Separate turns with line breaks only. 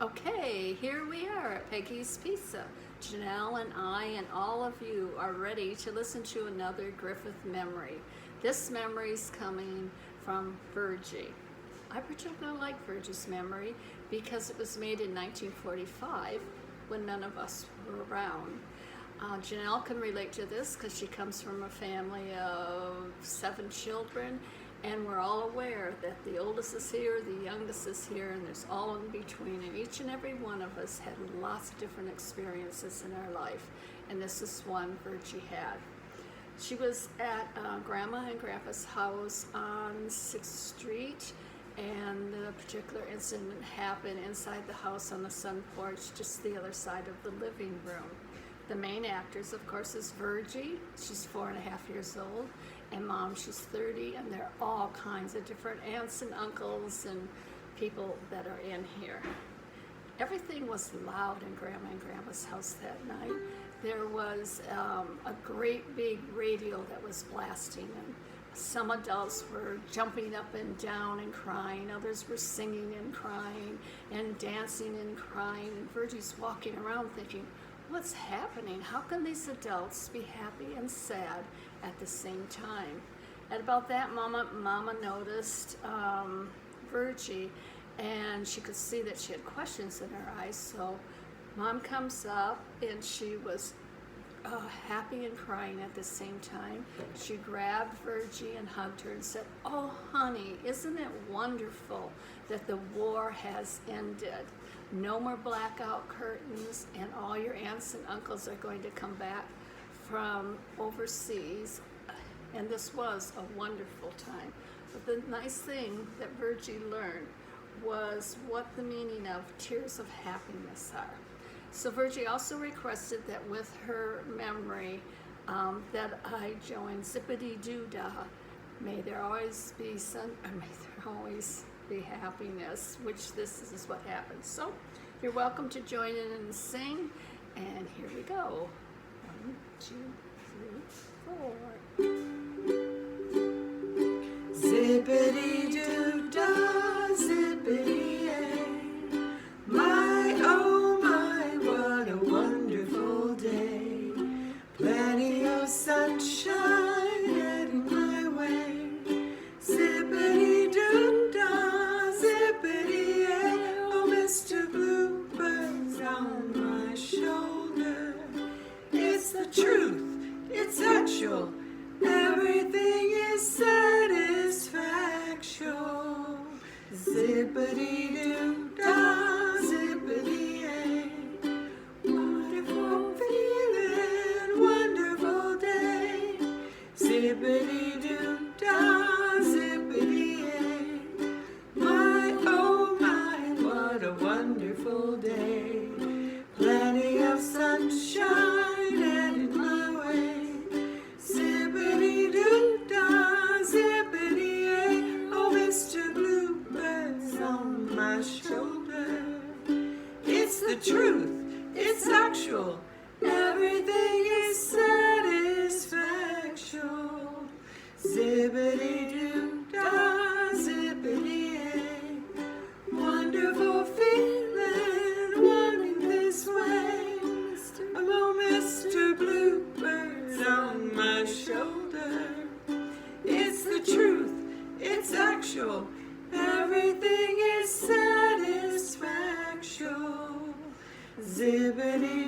Okay, here we are at Peggy's Pizza. Janelle and I and all of you are ready to listen to another Griffith memory. This memory is coming from Virgie. I particularly like Virgie's memory because it was made in 1945 when none of us were around. Janelle can relate to this because she comes from a family of 7 children, and we're all aware that the oldest is here, the youngest is here, and there's all in between, and each and every one of us had lots of different experiences in our life, and this is one Virgie had. She was at Grandma and Grandpa's house on 6th Street, and the particular incident happened inside the house on the sun porch, just the other side of the living room. The main actors, of course, is Virgie. She's 4.5 years old, and Mom, she's 30, and there are all kinds of different aunts and uncles and people that are in here. Everything was loud in Grandma and Grandma's house that night. There was a great big radio that was blasting, and some adults were jumping up and down and crying, others were singing and crying and dancing and crying, and Virgie's walking around thinking, what's happening? How can these adults be happy and sad at the same time? At about that moment, Mama noticed Virgie, and she could see that she had questions in her eyes, so Mom comes up, and she was happy and crying at the same time. She grabbed Virgie and hugged her and said, "Oh, honey, isn't it wonderful that the war has ended? No more blackout curtains, and all your aunts and uncles are going to come back from overseas." And this was a wonderful time. But the nice thing that Virgie learned was what the meaning of tears of happiness are. So Virgie also requested that with her memory that I join Zippity Doo Dah. May there always be happiness, which this is what happens. So you're welcome to join in and sing, and here we go. 1, 2, 3, 4.
Zippity doo dah, zippity yay. My oh my, what a wonderful day. Plenty of sunshine heading my way. Zippity doo dah, zippity yay. Oh, Mr. Bluebird's on my shoulder. It's the truth, it's actual. Everything is satisfactual. Zippity doo dah, zippity yay. Wonderful feeling, wonderful day. Zippity doo dah, zippity yay. My oh my, what a wonderful day. Plenty of sunshine headed my way. Zippity doo dah, zippity yay. Oh, Mr. Bluebird's on my shoulder. It's the truth, it's actual. Everything is satisfactual. Zippity doo dah, zippity yay. Wonderful feeling, wanting this way. Oh, Mr. Bluebird's on my shoulder. It's the truth, it's actual. Everything is satisfactual. Zippity